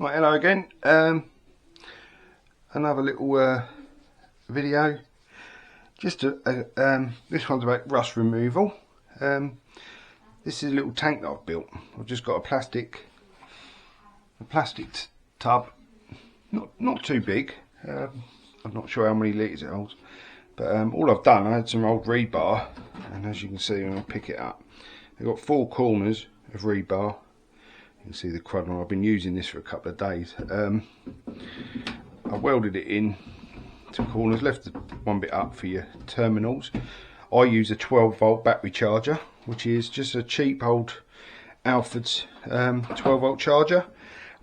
Right, hello again. Another little video. Just this one's about rust removal. This is a little tank that I've built. I've just got a plastic tub, not too big. I'm not sure how many litres it holds, but all I've done, I had some old rebar, and as you can see when I pick it up, I've got 4 corners of rebar. You can see the crud on. I've been using this for a couple of days. I welded it in to corners, left one bit up for your terminals. I use a 12-volt battery charger, which is just a cheap old Alford's 12-volt charger.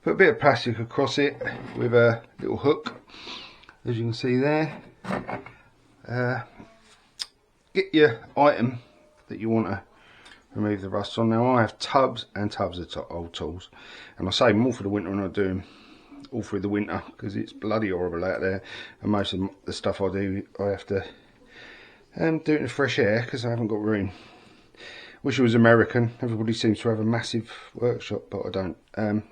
Put a bit of plastic across it with a little hook, as you can see there. Get your item that you want to remove the rust on. Now I have tubs and tubs of old tools, and I save them all for the winter, and I do them all through the winter because it's bloody horrible out there, and most of the stuff I do, I have to do it in the fresh air because I haven't got room. Wish it was American. Everybody seems to have a massive workshop, but I don't.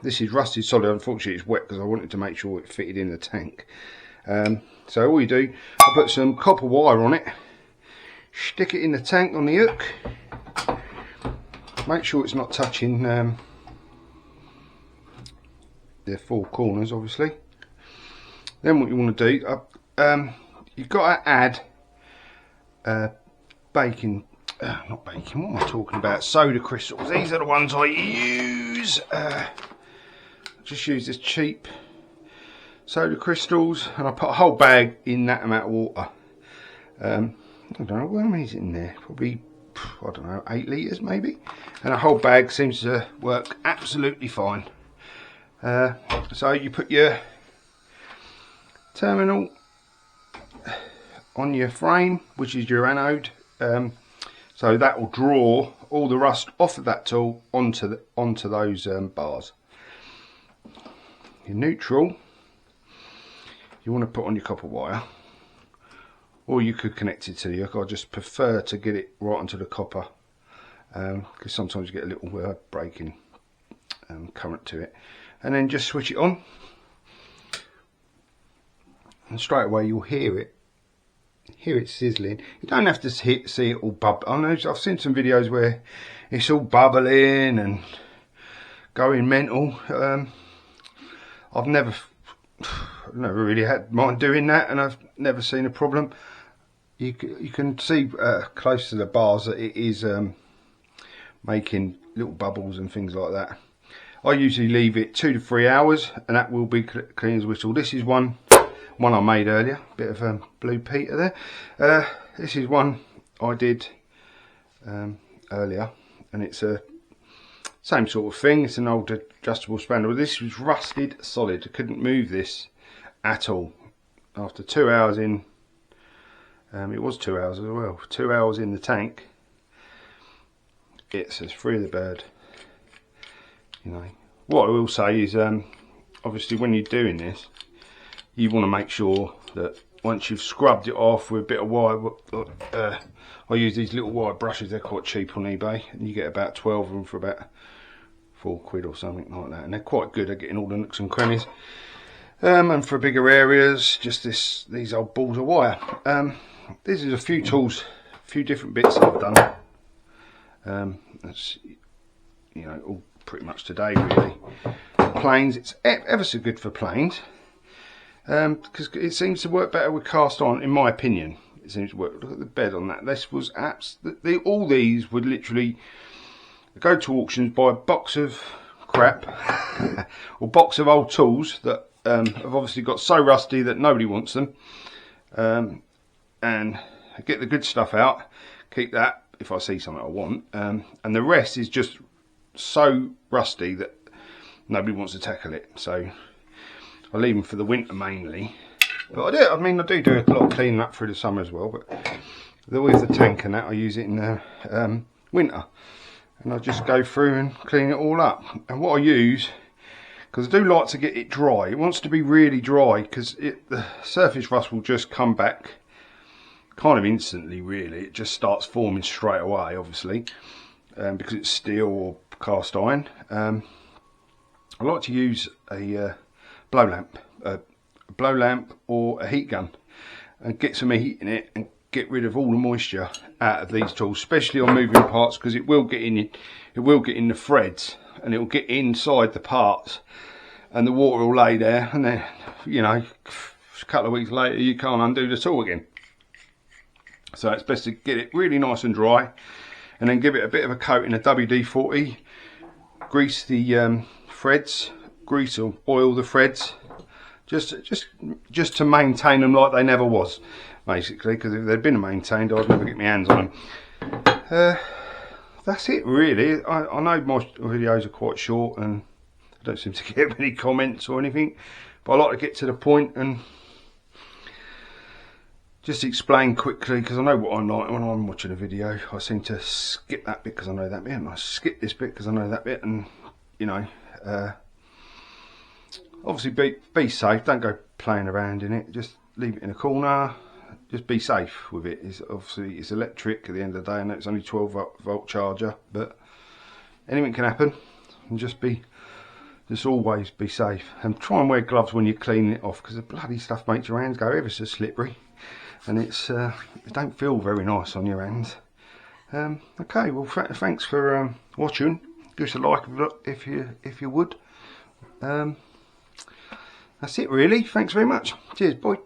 This is rusted solid. Unfortunately it's wet because I wanted to make sure it fitted in the tank. So all you do, I put some copper wire on it, stick it in the tank on the hook. Make sure it's not touching the 4 corners, obviously. Then what you want to do, you've got to add not baking, what am I talking about? Soda crystals. These are the ones I use. Just use this cheap soda crystals, and I put a whole bag in that amount of water. I don't know, how many is in there? Probably, I don't know, 8 litres maybe, and a whole bag seems to work absolutely fine. So you put your terminal on your frame, which is your anode, so that will draw all the rust off of that tool onto those bars. Your neutral, you want to put on your copper wire, or you could connect it to the hook. I just prefer to get it right onto the copper, because sometimes you get a little breaking current to it, and then just switch it on, and straight away you'll hear it sizzling. You don't have to see it all bubble. I know I've seen some videos where it's all bubbling and going mental. I've never really had mind doing that, and I've never seen a problem. You can see close to the bars that it is making little bubbles and things like that. I usually leave it 2 to 3 hours, and that will be clean as a whistle. This is one I made earlier, bit of Blue Peter there. This is one I did earlier, and it's a same sort of thing. It's an old adjustable spandrel. This was rusted solid. I couldn't move this at all. After 2 hours in, it was 2 hours as well. 2 hours in the tank, it's as free as a bird. You know, what I will say is, obviously when you're doing this, you want to make sure that once you've scrubbed it off with a bit of wire, I use these little wire brushes. They're quite cheap on eBay, and you get about 12 of them for about £4 or something like that, and they're quite good at getting all the nooks and crannies. And for bigger areas, just these old balls of wire. This is a few tools, a few different bits I've done. That's, you know, all pretty much today really. Planes, it's ever so good for planes, because it seems to work better with cast iron, in my opinion. It seems to work. Look at the bed on that. This was all these would literally go to auctions, buy a box of crap or box of old tools that have obviously got so rusty that nobody wants them, and get the good stuff out, keep that if I see something I want, and the rest is just so rusty that nobody wants to tackle it. So I leave them for the winter mainly, but I do a lot of cleaning up through the summer as well, but with the tank and that, I use it in the winter, and I just go through and clean it all up. And what I use, because I do like to get it dry, it wants to be really dry, because the surface rust will just come back kind of instantly really. It just starts forming straight away, obviously, because it's steel or cast iron. I like to use a blow lamp or a heat gun, and get some heat in it and get rid of all the moisture out of these tools, especially on moving parts, because it will get in the threads, and it will get inside the parts, and the water will lay there, and then, you know, a couple of weeks later you can't undo the tool again. So it's best to get it really nice and dry, and then give it a bit of a coating of WD-40, grease the threads, grease or oil the threads, just to maintain them like they never was, basically, because if they'd been maintained I'd never get my hands on them. That's it really. I know my videos are quite short and I don't seem to get many comments or anything, but I like to get to the point and just explain quickly, because I know what I'm like when I'm watching a video. I seem to skip that bit because I know that bit, and I skip this bit because I know that bit, and you know, obviously be safe. Don't go playing around in it. Just leave it in a corner. Just be safe with it. Obviously it's electric at the end of the day, and it's only 12-volt charger, but anything can happen. And just always be safe, and try and wear gloves when you're cleaning it off, because the bloody stuff makes your hands go ever so slippery, and it don't feel very nice on your hands. Okay, well thanks for watching. Give us a like if you would. That's it really. Thanks very much. Cheers, bye.